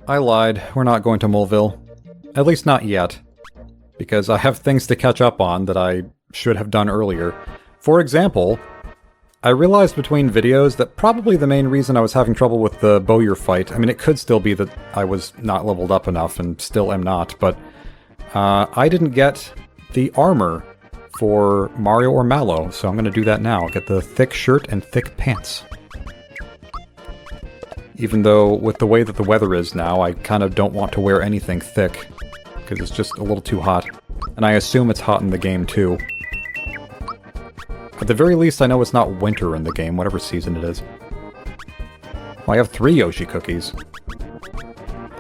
I lied. We're not going to Moleville. At least not yet. Because I have things to catch up on that I should have done earlier. For example, I realized between videos that probably the main reason I was having trouble with the Bowyer fight, I mean, it could still be that I was not leveled up enough and still am not, but I didn't get the armor for Mario or Mallow, so I'm going to do that now. Get the thick shirt and thick pants. Even though, with the way that the weather is now, I kind of don't want to wear anything thick, because it's just a little too hot. And I assume it's hot in the game, too. At the very least, I know it's not winter in the game, whatever season it is. Well, I have 3 Yoshi cookies.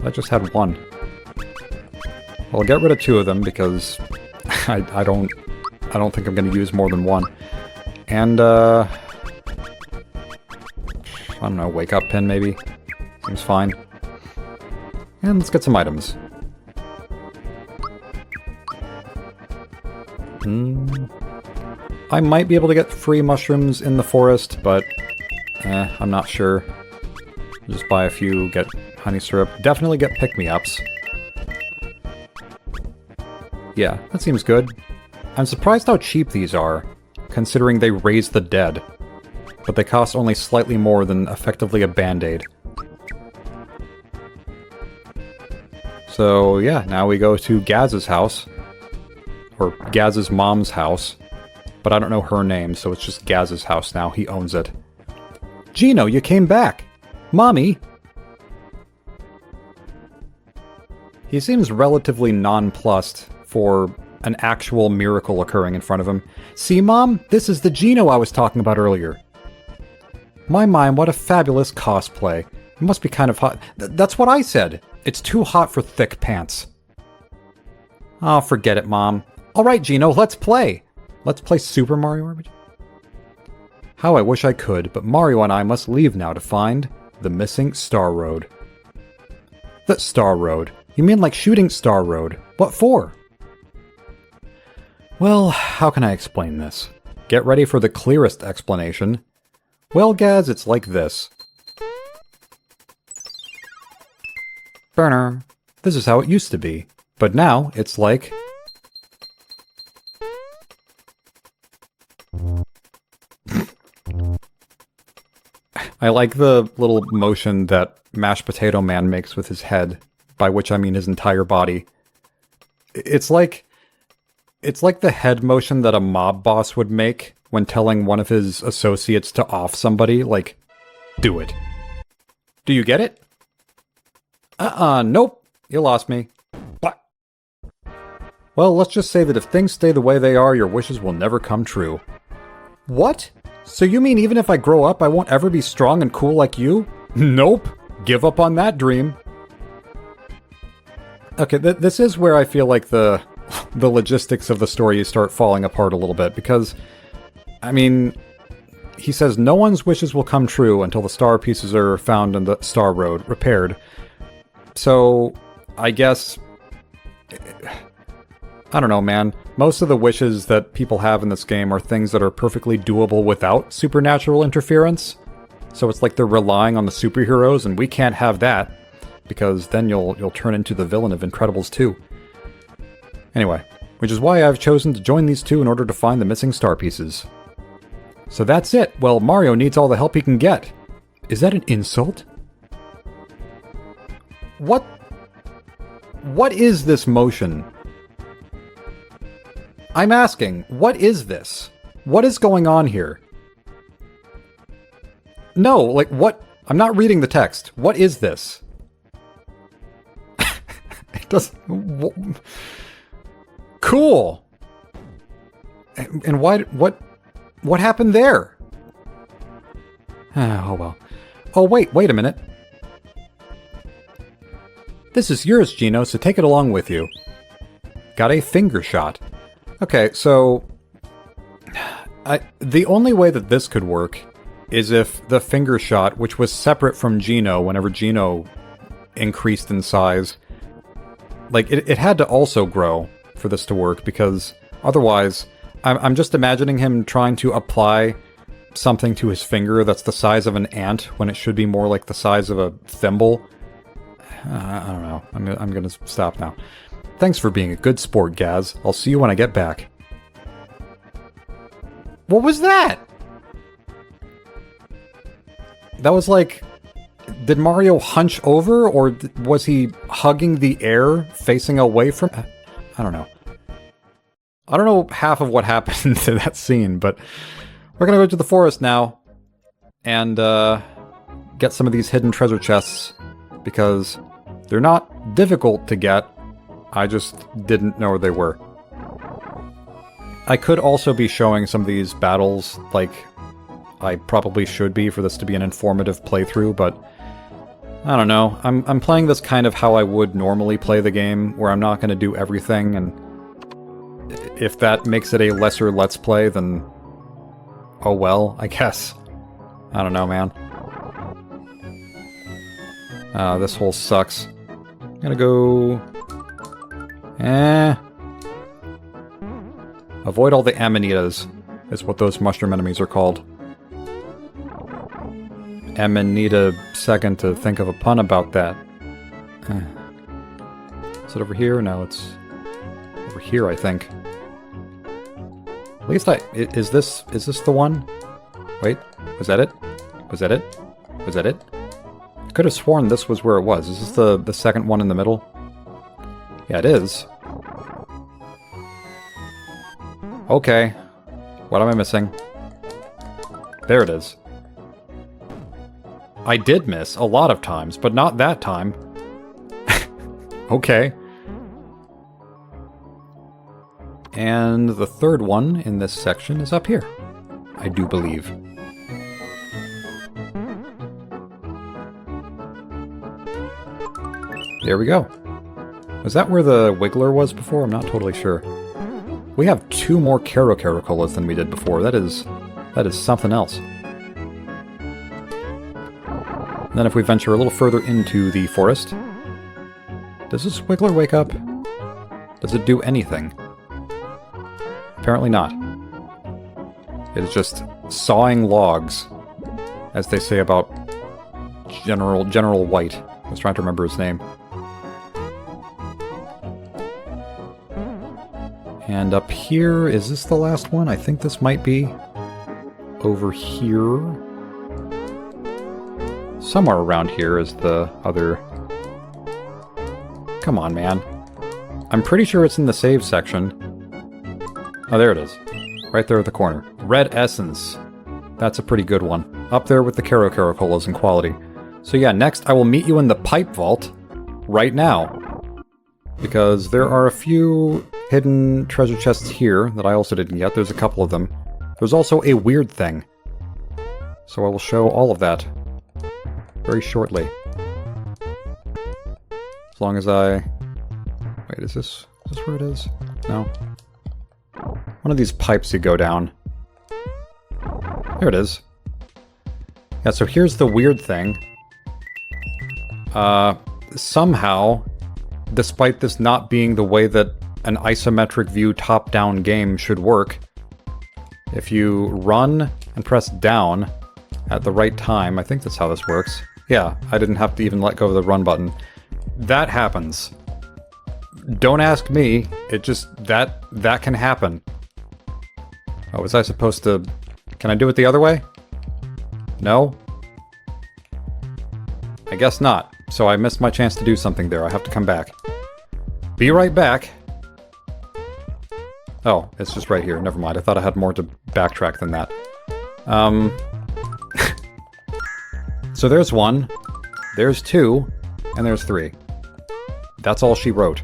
I just had 1. Well, I'll get rid of 2 of them, because I don't think I'm going to use more than 1. And, I don't know, wake up pin, maybe? Seems fine. And let's get some items. I might be able to get free mushrooms in the forest, but I'm not sure. Just buy a few, get honey syrup. Definitely get pick-me-ups. Yeah, that seems good. I'm surprised how cheap these are, considering they raise the dead. But they cost only slightly more than effectively a band-aid. So yeah, now we go to Gaz's house. Or Gaz's mom's house. But I don't know her name, so it's just Gaz's house now. He owns it. Gino, you came back! Mommy! He seems relatively nonplussed for an actual miracle occurring in front of him. See, Mom? This is the Gino I was talking about earlier. My mind, what a fabulous cosplay. It must be kind of hot. That's what I said. It's too hot for thick pants. Oh, forget it, Mom. Alright, Gino, let's play! Let's play Super Mario RPG? How I wish I could, but Mario and I must leave now to find the missing Star Road. The Star Road? You mean like shooting Star Road? What for? Well, how can I explain this? Get ready for the clearest explanation. Well, Gaz, it's like this. Burner. This is how it used to be. But now, it's like... I like the little motion that Mashed Potato Man makes with his head, by which I mean his entire body. It's like the head motion that a mob boss would make when telling one of his associates to off somebody, like, do it. Do you get it? Nope. You lost me. What? Well, let's just say that if things stay the way they are, your wishes will never come true. What? So you mean even if I grow up, I won't ever be strong and cool like you? Nope. Give up on that dream. Okay, this is where I feel like the logistics of the story start falling apart a little bit, because, I mean, he says no one's wishes will come true until the star pieces are found in the Star Road, repaired. So, I guess... I don't know, man. Most of the wishes that people have in this game are things that are perfectly doable without supernatural interference. So it's like they're relying on the superheroes, and we can't have that, because then you'll turn into the villain of Incredibles 2. Anyway, which is why I've chosen to join these two in order to find the missing star pieces. So that's it. Well, Mario needs all the help he can get. Is that an insult? What is this motion? I'm asking, what is this? What is going on here? No, like, what? I'm not reading the text. What is this? It doesn't... Cool! And why... What happened there? Oh, well. Oh, wait a minute. This is yours, Gino, so take it along with you. Got a finger shot. Okay, so... the only way that this could work is if the finger shot, which was separate from Gino whenever Gino increased in size, like, it had to also grow for this to work, because otherwise, I'm just imagining him trying to apply something to his finger that's the size of an ant when it should be more like the size of a thimble. I don't know. I'm gonna stop now. Thanks for being a good sport, Gaz. I'll see you when I get back. What was that? That was like... Did Mario hunch over, or was he hugging the air, facing away from... I don't know. I don't know half of what happened to that scene, but we're gonna go to the forest now and get some of these hidden treasure chests, because they're not difficult to get. I just didn't know where they were. I could also be showing some of these battles like I probably should be for this to be an informative playthrough, but I don't know. I'm playing this kind of how I would normally play the game, where I'm not going to do everything, and if that makes it a lesser Let's Play, then oh well, I guess. I don't know, man. This hole sucks. I'm gonna go... Avoid all the amanitas, is what those mushroom enemies are called. Amanita second to think of a pun about that. Is it over here? No, it's over here, I think. At least is this the one? Wait, was that it? Was that it? Was that it? I could have sworn this was where it was. Is this the second one in the middle? Yeah, it is. Okay. What am I missing? There it is. I did miss a lot of times, but not that time. Okay. And the third one in this section is up here, I do believe. There we go. Was that where the Wiggler was before? I'm not totally sure. We have 2 more Caracolas than we did before. That is something else. And then if we venture a little further into the forest... Does this Wiggler wake up? Does it do anything? Apparently not. It is just sawing logs, as they say about General White. I was trying to remember his name. And up here, is this the last one? I think this might be over here. Somewhere around here is the other... Come on, man. I'm pretty sure it's in the save section. Oh, there it is. Right there at the corner. Red Essence. That's a pretty good one. Up there with the Caracolas in quality. So yeah, next I will meet you in the Pipe Vault right now. Because there are a few hidden treasure chests here that I also didn't get. There's a couple of them. There's also a weird thing. So I will show all of that very shortly. As long as I... Wait, is this where it is? No. One of these pipes you go down. There it is. Yeah, so here's the weird thing. Somehow, despite this not being the way that an isometric view top-down game should work, if you run and press down at the right time, I think that's how this works. Yeah, I didn't have to even let go of the run button. That happens. Don't ask me, it just, that can happen. Oh, was I supposed to... Can I do it the other way? No? I guess not. So I missed my chance to do something there. I have to come back. Be right back. Oh, it's just right here. Never mind. I thought I had more to backtrack than that. So there's 1, there's 2, and there's 3. That's all she wrote.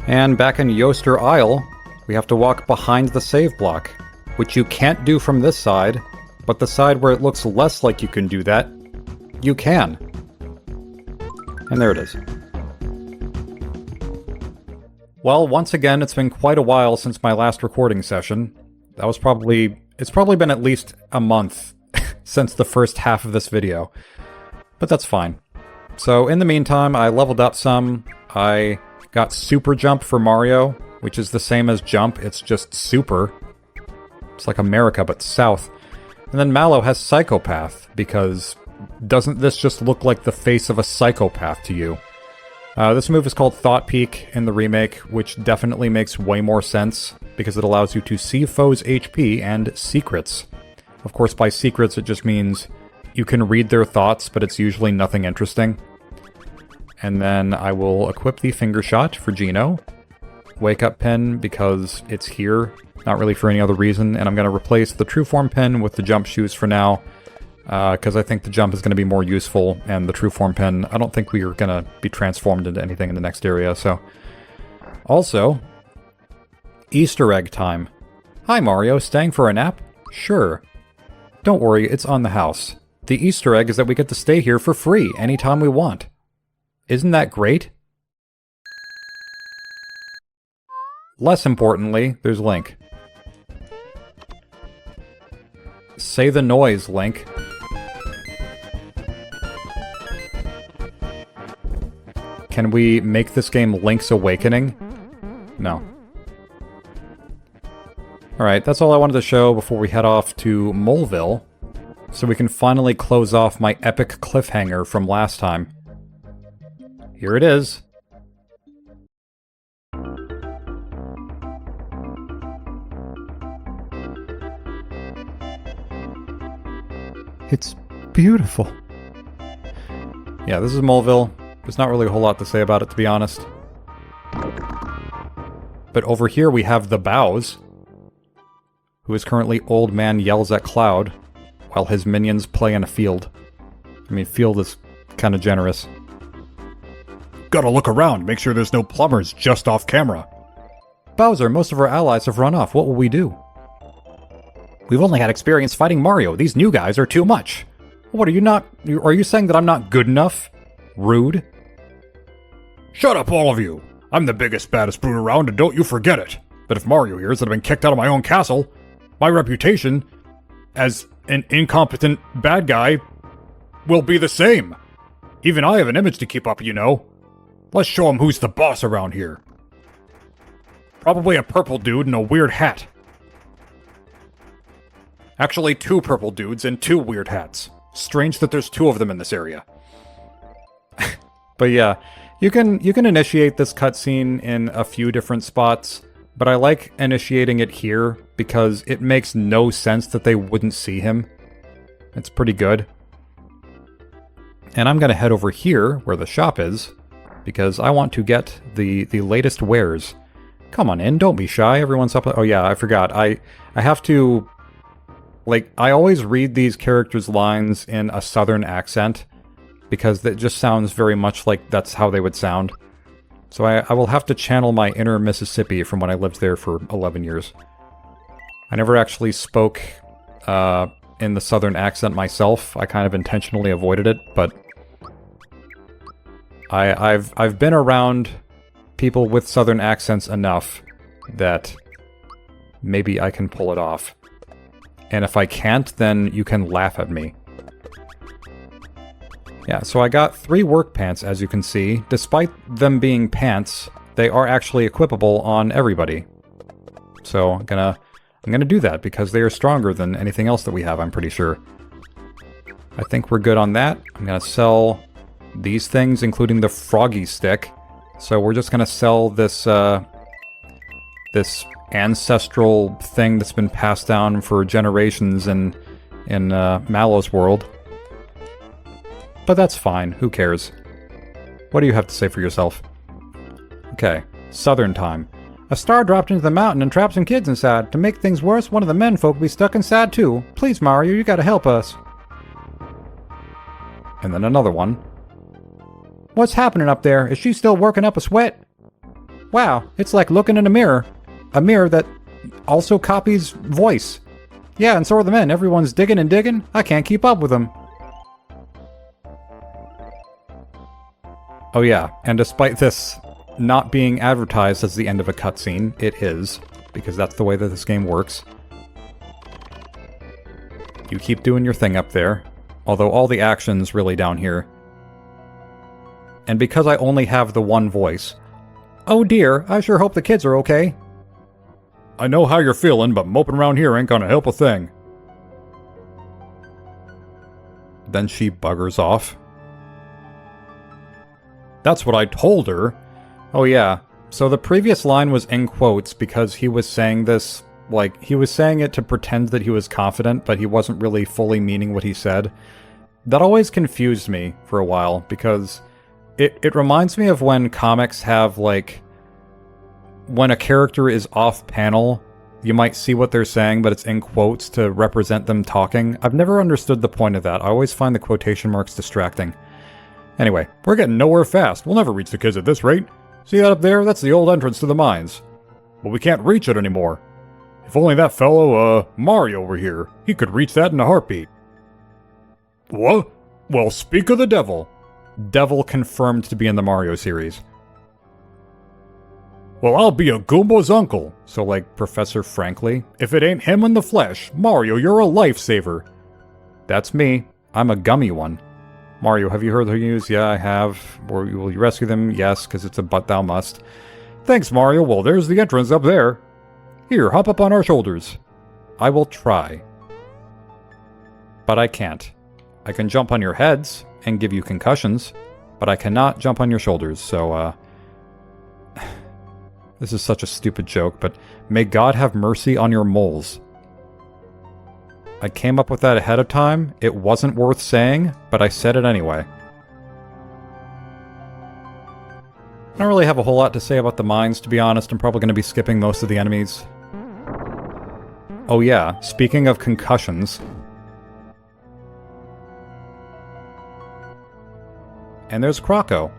And back in Yoster Isle, we have to walk behind the save block, which you can't do from this side, but the side where it looks less like you can do that, you can. And there it is. Well, once again, it's been quite a while since my last recording session. That was it's probably been at least a month since the first half of this video. But that's fine. So in the meantime, I leveled up some. I got Super Jump for Mario, which is the same as Jump, it's just Super. It's like America, but South. And then Mallow has Psychopath, because doesn't this just look like the face of a psychopath to you? This move is called Thought Peek in the remake, which definitely makes way more sense, because it allows you to see foes' HP and secrets. Of course, by secrets it just means you can read their thoughts, but it's usually nothing interesting. And then I will equip the Finger Shot for Gino. Wake Up Pin, because it's here, not really for any other reason, and I'm going to replace the True Form Pin with the Jump Shoes for now, because I think the jump is going to be more useful, and the True Form Pin, I don't think we are going to be transformed into anything in the next area, so... Also, Easter egg time. Hi Mario, staying for a nap? Sure. Don't worry, it's on the house. The Easter egg is that we get to stay here for free anytime we want. Isn't that great? Less importantly, there's Link. Say the noise, Link. Can we make this game Link's Awakening? No. Alright, that's all I wanted to show before we head off to Molehill, so we can finally close off my epic cliffhanger from last time. Here it is. It's beautiful. Yeah, this is Molehill. There's not really a whole lot to say about it, to be honest. But over here we have the Bowser, who is currently Old Man Yells at Cloud, while his minions play in a field. I mean, field is kind of generous. Gotta look around, make sure there's no plumbers just off camera. Bowser, most of our allies have run off. What will we do? We've only had experience fighting Mario. These new guys are too much. What, are you saying that I'm not good enough? Rude. Shut up, all of you. I'm the biggest, baddest brute around, and don't you forget it. But if Mario hears that I've been kicked out of my own castle, my reputation as an incompetent bad guy will be the same. Even I have an image to keep up, you know. Let's show him who's the boss around here. Probably a purple dude in a weird hat. Actually, 2 purple dudes and 2 weird hats. Strange that there's 2 of them in this area. But yeah, you can initiate this cutscene in a few different spots, but I like initiating it here because it makes no sense that they wouldn't see him. It's pretty good. And I'm gonna head over here, where the shop is, because I want to get the latest wares. Come on in, don't be shy, everyone's up... Oh yeah, I forgot. I have to... Like, I always read these characters' lines in a southern accent, because that just sounds very much like that's how they would sound. So I will have to channel my inner Mississippi from when I lived there for 11 years. I never actually spoke in the southern accent myself. I kind of intentionally avoided it, but I've been around people with southern accents enough that maybe I can pull it off. And if I can't, then you can laugh at me. Yeah, so I got 3 work pants, as you can see. Despite them being pants, they are actually equipable on everybody. So I'm gonna do that, because they are stronger than anything else that we have, I'm pretty sure. I think we're good on that. I'm gonna sell these things, including the froggy stick. So we're just gonna sell this, this ancestral thing that's been passed down for generations in Mallow's world. But that's fine, who cares? What do you have to say for yourself? Okay, southern time. A star dropped into the mountain and trapped some kids inside. To make things worse, one of the menfolk will be stuck inside too. Please, Mario, you gotta help us. And then another one. What's happening up there? Is she still working up a sweat? Wow, it's like looking in a mirror. A mirror that also copies voice. Yeah, and so are the men. Everyone's digging and digging. I can't keep up with them. Oh yeah, and despite this not being advertised as the end of a cutscene, it is, because that's the way that this game works. You keep doing your thing up there, although all the action's really down here. And because I only have the one voice, oh dear, I sure hope the kids are okay. I know how you're feeling, but moping around here ain't gonna help a thing. Then she buggers off. That's what I told her. Oh yeah, so the previous line was in quotes because he was saying this, like, he was saying it to pretend that he was confident, but he wasn't really fully meaning what he said. That always confused me for a while, because it reminds me of when comics have, like, when a character is off-panel, you might see what they're saying, but it's in quotes to represent them talking. I've never understood the point of that. I always find the quotation marks distracting. Anyway, we're getting nowhere fast. We'll never reach the kids at this rate. See that up there? That's the old entrance to the mines. But we can't reach it anymore. If only that fellow, Mario were here. He could reach that in a heartbeat. What? Well, speak of the devil. Devil confirmed to be in the Mario series. Well, I'll be a Goomba's uncle. So, like, Professor Frankly? If it ain't him in the flesh. Mario, you're a lifesaver. That's me. I'm a gummy one. Mario, have you heard the news? Yeah, I have. Or will you rescue them? Yes, because it's a but thou must. Thanks, Mario. Well, there's the entrance up there. Here, hop up on our shoulders. I will try. But I can't. I can jump on your heads and give you concussions, but I cannot jump on your shoulders, so, This is such a stupid joke, but may God have mercy on your moles. I came up with that ahead of time. It wasn't worth saying, but I said it anyway. I don't really have a whole lot to say about the mines, to be honest. I'm probably going to be skipping most of the enemies. Oh yeah, speaking of concussions. And there's Croco.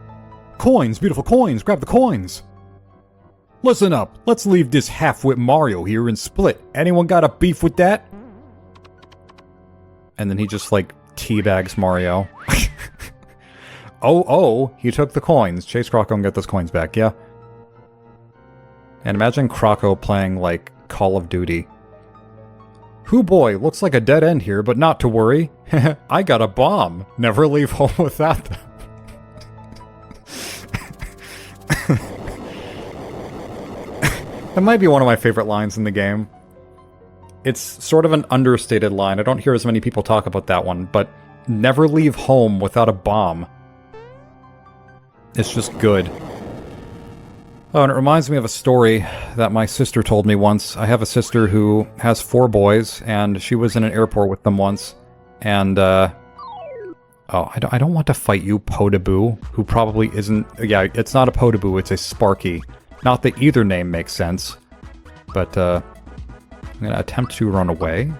Coins, beautiful coins, grab the coins. Listen up, let's leave this half-wit Mario here and split. Anyone got a beef with that? And then he just, like, teabags Mario. Oh, he took the coins. Chase Croco and get those coins back, yeah? And imagine Croco playing, like, Call of Duty. Hoo boy, looks like a dead end here, but not to worry. I got a bomb. Never leave home without them. That might be one of my favorite lines in the game. It's sort of an understated line. I don't hear as many people talk about that one, but never leave home without a bomb. It's just good. Oh, and it reminds me of a story that my sister told me once. I have a sister who has 4 boys, and she was in an airport with them once. And, oh, I don't want to fight you, Podoboo, who probably isn't... Yeah, it's not a Podoboo, it's a Sparky. Not that either name makes sense, but, I'm gonna attempt to run away.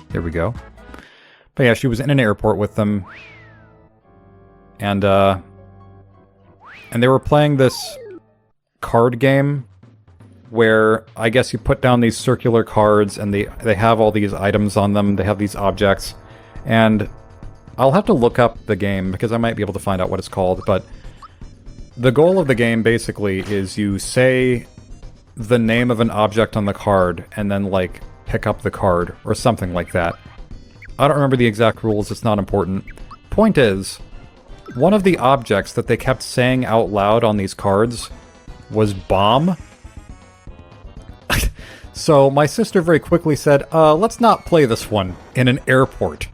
There we go. But yeah, she was in an airport with them. And they were playing this card game where I guess you put down these circular cards and they have all these items on them, they have these objects, and I'll have to look up the game because I might be able to find out what it's called, but the goal of the game basically is you say the name of an object on the card and then, like, pick up the card or something like that. I don't remember the exact rules, it's not important. Point is, one of the objects that they kept saying out loud on these cards was bomb. So my sister very quickly said, let's not play this one in an airport.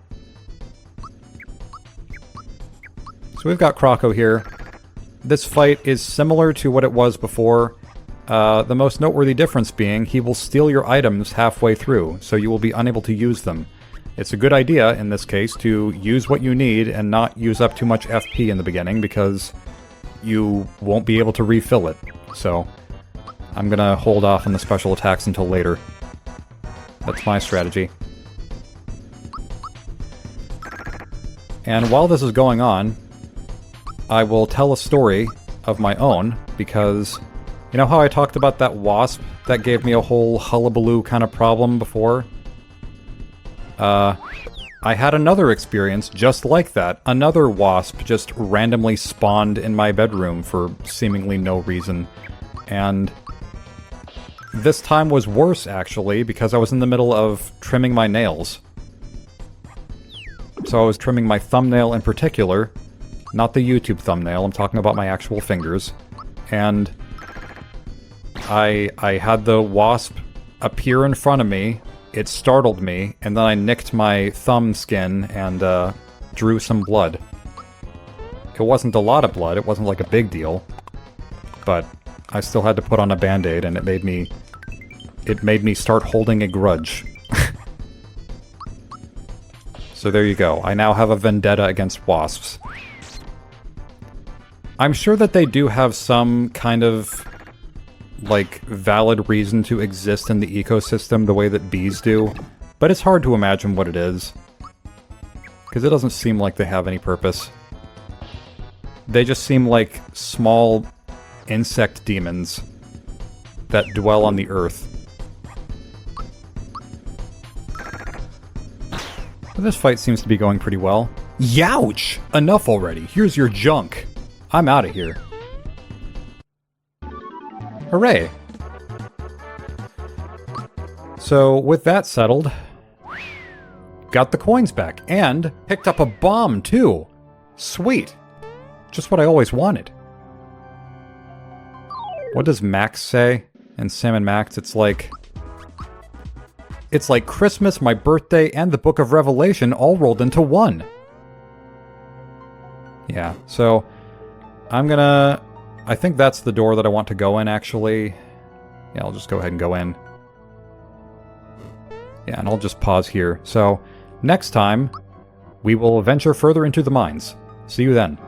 So we've got Croco here. This fight is similar to what it was before. The most noteworthy difference being he will steal your items halfway through, so you will be unable to use them. It's a good idea, in this case, to use what you need and not use up too much FP in the beginning, because you won't be able to refill it. So, I'm gonna hold off on the special attacks until later. That's my strategy. And while this is going on, I will tell a story of my own, because you know how I talked about that wasp that gave me a whole hullabaloo kind of problem before? I had another experience just like that. Another wasp just randomly spawned in my bedroom for seemingly no reason. And this time was worse, actually, because I was in the middle of trimming my nails. So I was trimming my thumbnail in particular, not the YouTube thumbnail, I'm talking about my actual fingers. And I had the wasp appear in front of me, it startled me, and then I nicked my thumb skin, and drew some blood. It wasn't a lot of blood, it wasn't like a big deal. But I still had to put on a band-aid, and it made me start holding a grudge. So there you go. I now have a vendetta against wasps. I'm sure that they do have some kind of, like, valid reason to exist in the ecosystem the way that bees do, but it's hard to imagine what it is. Because it doesn't seem like they have any purpose. They just seem like small insect demons that dwell on the earth. This fight seems to be going pretty well. Youch! Enough already. Here's your junk. I'm out of here. Hooray! So, with that settled, got the coins back, and picked up a bomb, too. Sweet. Just what I always wanted. What does Max say in Sam & Max? It's like Christmas, my birthday, and the Book of Revelation all rolled into one. Yeah, so I think that's the door that I want to go in, actually. Yeah, I'll just go ahead and go in. Yeah, and I'll just pause here. So, next time, we will venture further into the mines. See you then.